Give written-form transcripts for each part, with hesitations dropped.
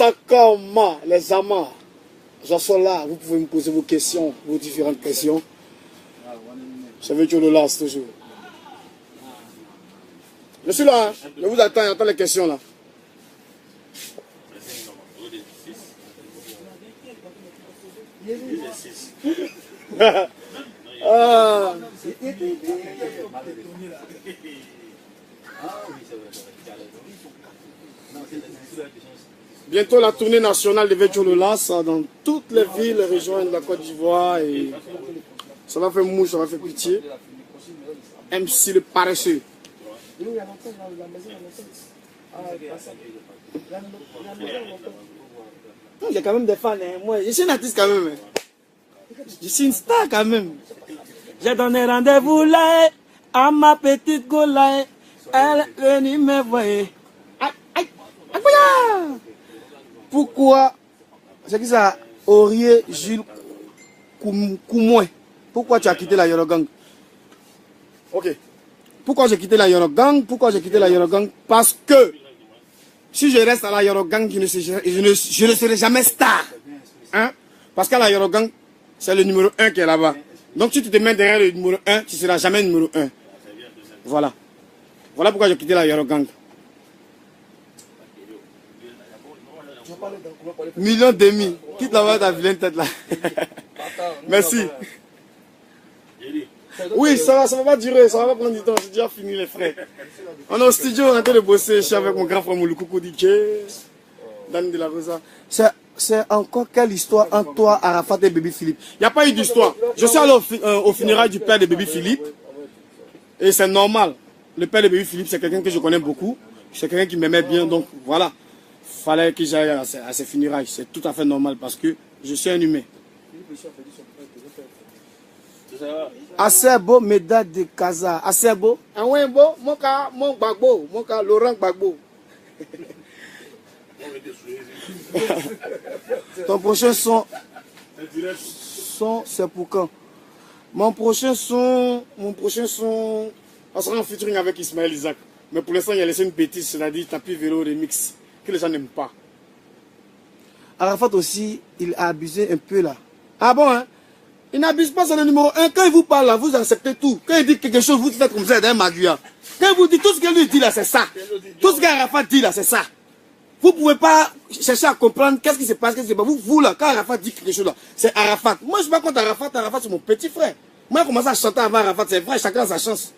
Chakama, les amants, j'en suis là, vous pouvez me poser vos questions, vos différentes questions. Je vais le last toujours. Je suis là, hein. Je vous attends, j'attends les questions là. Ah. Bientôt la tournée nationale de Vetcholola, ça dans toutes les villes et régions de la Côte d'Ivoire et ça va faire mouche, ça va faire pitié. MC le paresseux. Il y a quand même des fans, hein. Moi je suis un artiste quand même. Je suis une star quand même. J'ai donné rendez-vous là à ma petite Golaï. Elle est venue me voir. Aïe, aïe, aïe. Pourquoi, c'est qui ça, Aurier Jules Koumoué, pourquoi tu as quitté la Yorogang? Ok. Pourquoi j'ai quitté la Yorogang? Pourquoi j'ai quitté la Yorogang? Parce que si je reste à la Yorogang, je ne serai jamais star. Hein? Parce qu'à la Yorogang, c'est le numéro 1 qui est là-bas. Donc si tu te mets derrière le numéro 1, tu ne seras jamais numéro 1. Voilà. Voilà pourquoi j'ai quitté la Yorogang. Million demi. Quitte là-bas ta vilaine tête là. Merci. Oui, ça va pas durer, ça va pas prendre du temps. J'ai déjà fini les frais. On est au studio, on est en train de bosser. Je suis avec mon grand frère Mouloukou DJ, Dan de la Rosa. C'est encore quelle histoire entre toi, Arafat et Baby Philippe? Il n'y a pas eu d'histoire. Je suis allé au funérail du père de Baby Philippe. Et c'est normal. Le père de Baby Philippe, c'est quelqu'un que je connais beaucoup. C'est quelqu'un qui m'aimait bien, donc voilà. Fallait que j'aille à ces funérailles. C'est tout à fait normal parce que je suis un humain. Asebo Meda de Kaza. Asebo. Anwenbo, mon Gbagbo, Laurent Gbagbo. Ton prochain son, c'est pour quand? Mon prochain son, on sera en featuring avec Ismaël Isaac. Mais pour l'instant, il a laissé une bêtise, c'est-à-dire tapis vélo remix, que les gens n'aiment pas. Arafat aussi, il a abusé un peu là. Ah bon, hein? Il n'abuse pas, c'est le numéro 1. Quand il vous parle là, vous acceptez tout. Quand il dit quelque chose, vous faites comme ça d'un maguia. Quand il vous dit tout ce qu'il lui dit là, c'est ça. Tout ce qu'Arafat dit là, c'est ça. Vous ne pouvez pas chercher à comprendre qu'est-ce qui se passe, qu'est-ce qui se passe. Vous là, quand Arafat dit quelque chose là, c'est Arafat. Moi, je ne suis pas contre Arafat. Arafat, c'est mon petit frère. Moi, j'ai commencé à chanter avant Arafat, c'est vrai, chacun a sa chance.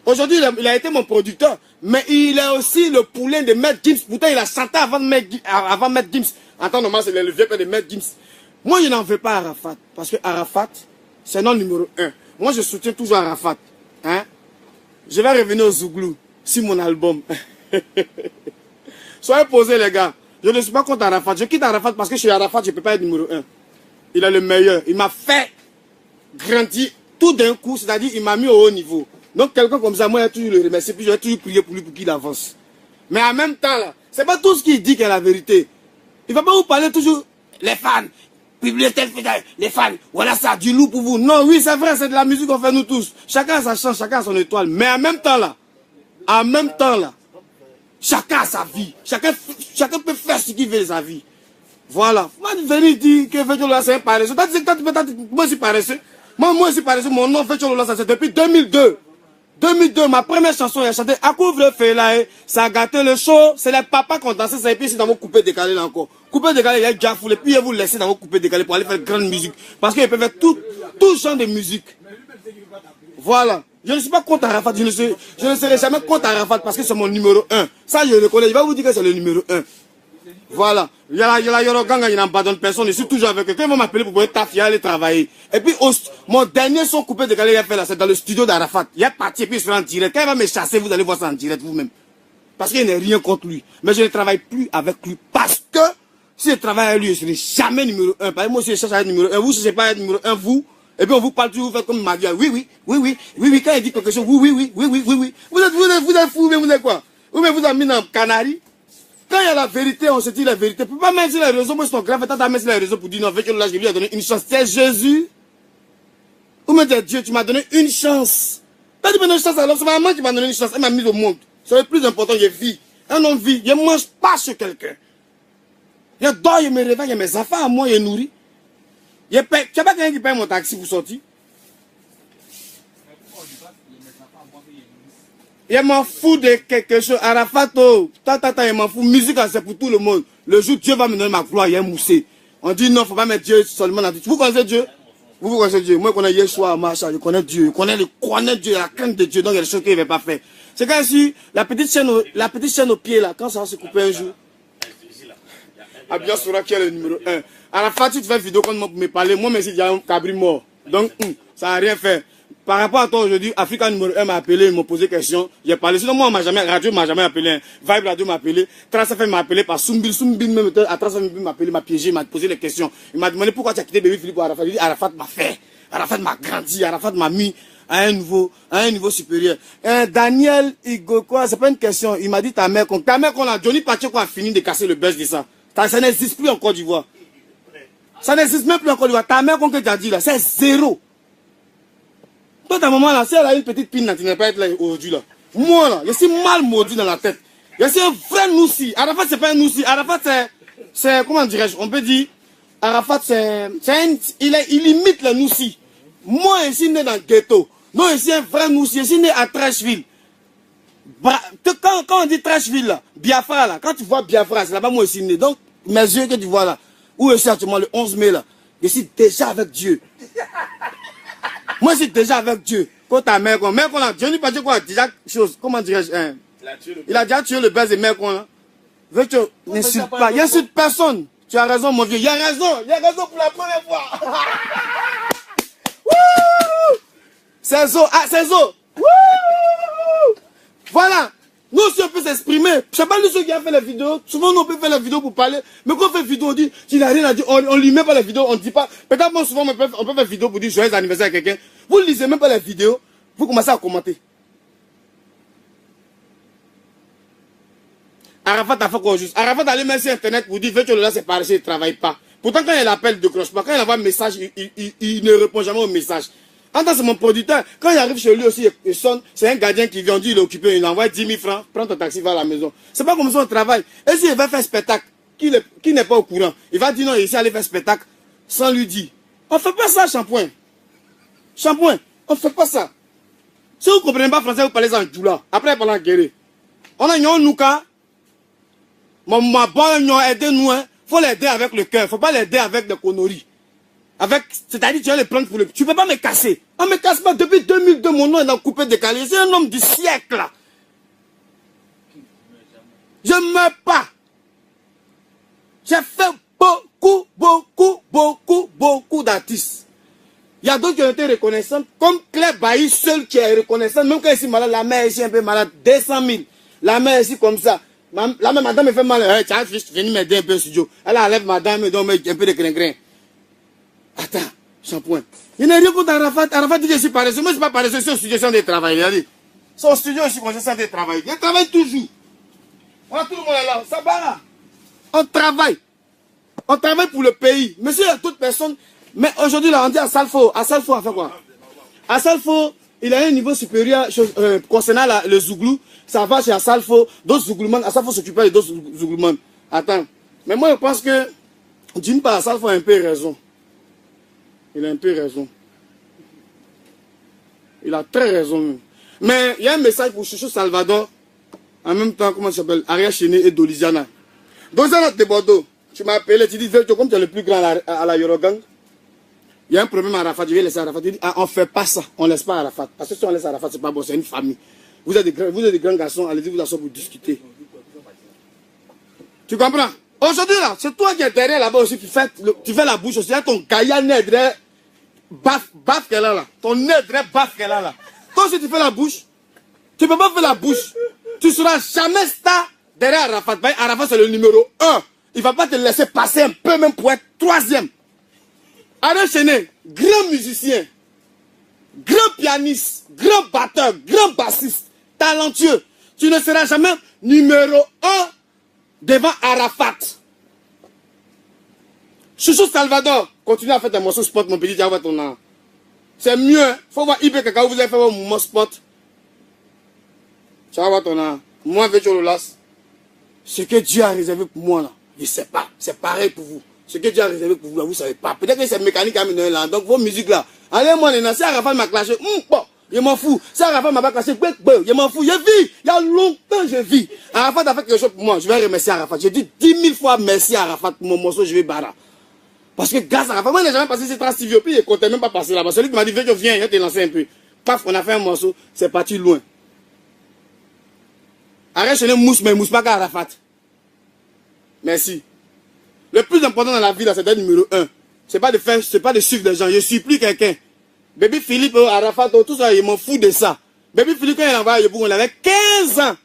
Aujourd'hui, il a été mon producteur, mais il est aussi le poulain de Maître Gims. Pourtant, il a chanté avant Maître Gims. En temps normal, c'est le vieux père de Maître Gims. Moi, je n'en veux pas Arafat, parce que Arafat, c'est non numéro 1. Moi, je soutiens toujours Arafat. Hein? Je vais revenir au Zouglou, sur mon album. Soyez posés, les gars. Je ne suis pas contre Arafat. Je quitte Arafat parce que chez Arafat, je ne peux pas être numéro 1. Il est le meilleur. Il m'a fait grandir tout d'un coup, c'est-à-dire il m'a mis au haut niveau. Donc quelqu'un comme ça, moi, je vais toujours le remercier, puis je vais toujours prier pour lui pour qu'il avance. Mais en même temps, là, c'est pas tout ce qu'il dit qui est la vérité. Il ne va pas vous parler toujours, les fans, bibliothèque, les fans, voilà ça, du loup pour vous. Non, oui, c'est vrai, c'est de la musique qu'on fait nous tous. Chacun a sa chance, chacun a son étoile. Mais en même temps, là, chacun a sa vie. Chacun peut faire ce qu'il veut de sa vie. Voilà. Moi, je venir dire que Vetcholola, c'est un paresseux. Moi, je suis paresseux. Moi, je suis paresseux. Mon nom, Vetcholola, ça c'est depuis 2002. 2002, ma première chanson, il a chanté « À couvre le feu là, ça a gâté le show ». C'est les papas qui ont dansé ça et puis c'est dans vos coupés décalés là encore. Coupé décalé, il y a déjà foulé, puis ils vous laissez dans vos coupés décalés pour aller faire grande musique. Parce qu'ils peuvent faire tout genre de musique. Voilà. Je ne suis pas contre Arafat, je ne serai jamais contre Arafat parce que c'est mon numéro 1. Ça, je le connais, je vais vous dire que c'est le numéro 1. Voilà. Il y a la Yoroganga, il n'abandonne personne, je suis toujours avec eux. Quand ils vont m'appeler pour pouvoir taf, il aller travailler. Et puis, mon dernier son coupé de galère, il a fait là, c'est dans le studio d'Arafat. Il est parti et puis il sera en direct. Quand il va me chasser, vous allez voir ça en direct vous-même. Parce qu'il n'est rien contre lui. Mais je ne travaille plus avec lui parce que si je travaille avec lui, je ne serai jamais numéro 1. Par exemple, moi, si je cherche à être numéro 1, vous, si je ne sais pas être numéro 1, vous, et puis on vous parle toujours, vous faites comme Magia. Oui, quand il dit quelque chose, oui. Vous êtes fou, mais vous êtes quoi? Ou mais vous avez mis dans le canari. Quand il y a la vérité, on se dit la vérité. Tu ne peux pas mettre sur les réseaux, moi, c'est ton grand frère, tu as mis sur les réseaux pour dire non, Vetcholola, je lui ai donné une chance. C'est Jésus. Ou même Dieu, tu m'as donné une chance. Quand tu m'as donné une chance, alors c'est maman qui m'a donné une chance. Elle m'a mis au monde. C'est le plus important, je vis. Un homme vit, je ne mange pas chez quelqu'un. Je dors, je me réveille, il y a mes enfants à moi, je nourris. Tu n'as pas quelqu'un qui paye mon taxi pour sortir. Je m'en fous de quelque chose. Arafat, je m'en fous. Musique, c'est pour tout le monde. Le jour où Dieu va me donner ma gloire, il y a un moussé. On dit non, il ne faut pas mettre Dieu seulement dans tout. Vous connaissez Dieu? Vous connaissez Dieu? Moi, je connais Yeshua, Macha, je connais Dieu. Je connais Dieu, la crainte de Dieu. Donc, il y a des choses qu'il ne va pas faire. C'est comme si la petite chaîne au pied, là, quand ça va se couper un jour. Abia Soura qui est le numéro 1. Arafat, tu te fais une vidéo quand me parler. Moi, mais c'est déjà un cabri mort. Donc, ça n'a rien fait. Par rapport à toi aujourd'hui, Africa numéro 1 m'a appelé, ils m'ont posé question. J'ai parlé. Sinon, moi, Radio m'a jamais appelé. Vibe Radio m'a appelé. Trasafé m'a appelé par Soumbil. Soumbil même, à Trasafé m'a appelé, m'a piégé, m'a posé des questions. Il m'a demandé pourquoi tu as quitté Bébé Philippe pour Arafat. Il dit Arafat m'a fait. Arafat m'a grandi. Arafat m'a mis à un niveau supérieur. Daniel Igoko, c'est pas une question. Il m'a dit ta mère qu'on a Johnny Pacheco a fini de casser le buzz de ça. Ça n'existe plus en Côte d'Ivoire. Ça n'existe même plus en Côte d'Ivoire. Ta mère qu'on t'a dit là, c'est zéro. Toi, ta maman là, si elle a une petite pine là, tu n'es pas être là aujourd'hui là. Moi là, je suis mal maudit dans la tête. Je suis un vrai noussi. Arafat, c'est pas un noussi. Arafat, c'est, comment dirais-je, on peut dire, Arafat, il imite le noussi. Moi, je suis né dans le ghetto. Non, je suis un vrai noussi. Je suis né à Trashville. Quand on dit Trashville là, Biafra là, quand tu vois Biafra, c'est là-bas moi je suis né. Donc, mes yeux que tu vois là, où je suis actuellement le 11 mai là, je suis déjà avec Dieu. Moi, je suis déjà avec Dieu. Quand ta mère, qu'on a, Johnny Pacheco a déjà chose, comment dirais-je, il a déjà tué le buzz de mère qu'on a. Veux-tu, n'insulte pas, il n'insulte personne. Tu as raison, mon vieux, il a raison pour la première fois. C'est zo, c'est zo. Voilà. Nous aussi on peut s'exprimer. Je sais pas nous ceux qui ont fait la vidéo. Souvent nous on peut faire la vidéo pour parler. Mais quand on fait la vidéo, on dit, tu n'as rien à dire. On lui met pas la vidéo, on dit pas. Peut-être moi souvent on peut faire la vidéo pour dire joyeux anniversaire à quelqu'un. Vous ne lisez même pas la vidéo. Vous commencez à commenter. Arafat a fait quoi juste? Arafat allait mettre sur internet pour dire là c'est paresseux, il ne travaille pas. Pourtant quand il appelle, il ne décroche pas. Quand il envoie un message, il ne répond jamais au message. En tant que c'est mon producteur, quand il arrive chez lui aussi, il sonne, c'est un gardien qui vient, il est occupé, il envoie 10 000 francs, prends ton taxi, va à la maison. C'est pas comme ça on travaille. Et s'il va faire un spectacle, qui n'est pas au courant, il va dire non, il essaie d'aller faire un spectacle, sans lui dire. On ne fait pas ça, Shampoing. Shampoing, on ne fait pas ça. Si vous ne comprenez pas français, vous parlez en djoula. Après, parlez en guéré. On a un nouka, ma bonne, aidez-nous, il faut l'aider avec le cœur, il ne faut pas l'aider avec des conneries. C'est-à-dire tu vas les prendre pour le... Tu ne peux pas me casser. On ne me casse pas. Depuis 2002, mon nom est dans coupé décalé. C'est un homme du siècle. Là. Je ne meurs pas. J'ai fait beaucoup d'artistes. Il y a d'autres qui ont été reconnaissants. Comme Claire Bailly, seule qui est reconnaissante. Même quand elle est malade, la mère est ici un peu malade. 200 000. La mère est ici comme ça. La mère, madame me fait mal. Hey, tu as venu m'aider un peu au studio. Elle enlève madame et donne un peu de grain. Attends, Shampoing. Il n'y a rien contre Arafat. Arafat dit que je suis paresseux. Moi, je ne suis pas paresseux. C'est au studio sans de travail. Regardez. C'est au studio aussi qu'on sans de travail. Il travaille toujours. On a tout le monde là. Ça va là. On travaille. On travaille pour le pays. Monsieur, il y a toute personne. Mais aujourd'hui, là, on dit à Salfo. À Salfo, on fait quoi? À Salfo, il a un niveau supérieur concernant le Zouglou. Ça va chez Assalfo. D'autres Zouglouman. Assalfo s'occupe de d'autres Zouglouman. Attends. Mais moi, je pense que, d'une part, Assalfo a un peu raison. Il a un peu raison. Il a très raison même. Mais il y a un message pour Chouchou Salvador. En même temps, comment ça s'appelle? Aria Chéné et Dolisiana. Dolisiana de Bordeaux. Tu m'as appelé, tu dis, comme tu es le plus grand à la Yorogang, il y a un problème à Arafat, je vais laisser Arafat. Tu dis, ah, on ne fait pas ça, on ne laisse pas Arafat. Parce que si on laisse Arafat, c'est pas bon, c'est une famille. Vous êtes des grands garçons, allez-y vous asseoir pour discuter. Tu comprends? Aujourd'hui là, c'est toi qui es derrière là-bas aussi, tu fais la bouche aussi. Il y a ton gaillard nez derrière, baf qu'elle a là. Ton nez derrière, baf qu'elle a là. Toi si tu fais la bouche, tu ne peux pas faire la bouche. Tu ne seras jamais star derrière Arafat. Arafat c'est le numéro 1. Il ne va pas te laisser passer un peu même pour être 3e. Alain Chéné, grand musicien, grand pianiste, grand batteur, grand bassiste, talentueux. Tu ne seras jamais numéro 1 devant Arafat. Chouchou Salvador, continue à faire tes morceaux sport, mon petit, tu vas voir ton nom. C'est mieux, il faut voir IB quand vous allez faire vos mouvements sport. Tu vas voir ton nom. Moi, Vécho Lolas, ce que Dieu a réservé pour moi là. Je ne sais pas. C'est pareil pour vous. Ce que Dieu a réservé pour vous, là, vous ne savez pas. Peut-être que c'est mécanique à mener là. Donc, vos musiques là. Allez, moi, si Arafat m'a clashé, bon, je m'en fous. Si Arafat m'a pas clashé, je m'en fous. Je vis. Il y a longtemps, je vis. Arafat a fait quelque chose pour moi. Je vais remercier Arafat. J'ai dit 10 000 fois merci à Arafat pour mon morceau, je vais barra. Parce que grâce à Arafat, moi, je n'ai jamais passé ces trans TV. Puis, il ne comptait même pas passer là-bas. Celui qui m'a dit, viens, je te lancer un peu. Paf, on a fait un morceau. C'est parti loin. Arrête chez les mousse, mais mousse pas qu'à Arafat. Merci. Le plus important dans la vie, là, c'est d'être numéro 1. C'est pas de suivre les gens. Je suis plus quelqu'un. Baby Philippe, Arafat, tout ça, il m'en fout de ça. Baby Philippe, quand il envoie Yopou, il avait 15 ans.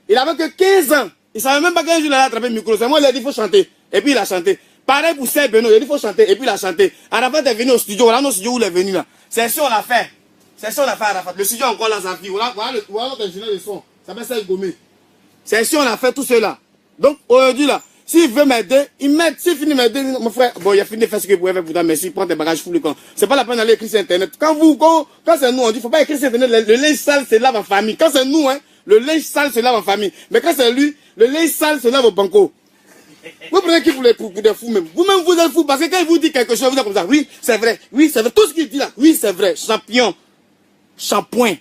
Il avait que 15 ans. Il savait même pas qu'un jour il allait attraper le micro. C'est moi, il a dit, il faut chanter. Et puis il a chanté. Pareil pour Seb Beno, il a dit, il faut chanter. Et puis il a chanté. Arafat est venu au studio. Voilà nos studios où il est venu là. C'est sûr, on l'a fait. C'est sûr, on l'a fait, Arafat. Le studio encore là, sa fille. Voilà notre ingénieur de son. Ça s'appelle Serge Gomé. C'est sûr, on a fait tout cela. Donc, aujourd'hui là, s'il veut m'aider, il m'aide. S'il finit m'aider, mon frère, bon, il a fini de faire ce qu'il pouvait faire pour toi, merci, prends tes bagages, fous le camp. C'est pas la peine d'aller écrire sur Internet. Quand c'est nous, on dit, faut pas écrire sur Internet, le linge sale se lave en famille. Quand c'est nous, hein, le linge sale se lave en famille. Mais quand c'est lui, le linge sale se lave au banco. Vous prenez qui pour des fous même. Vous-même, vous êtes fous, parce que quand il vous dit quelque chose, vous êtes comme ça, oui, c'est vrai, tout ce qu'il dit là, oui, c'est vrai, champion, shampoing.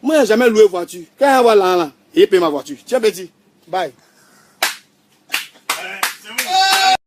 Moi, j'ai jamais loué voiture. Quand il va là, il paye ma voiture. Tiens, petit, bye.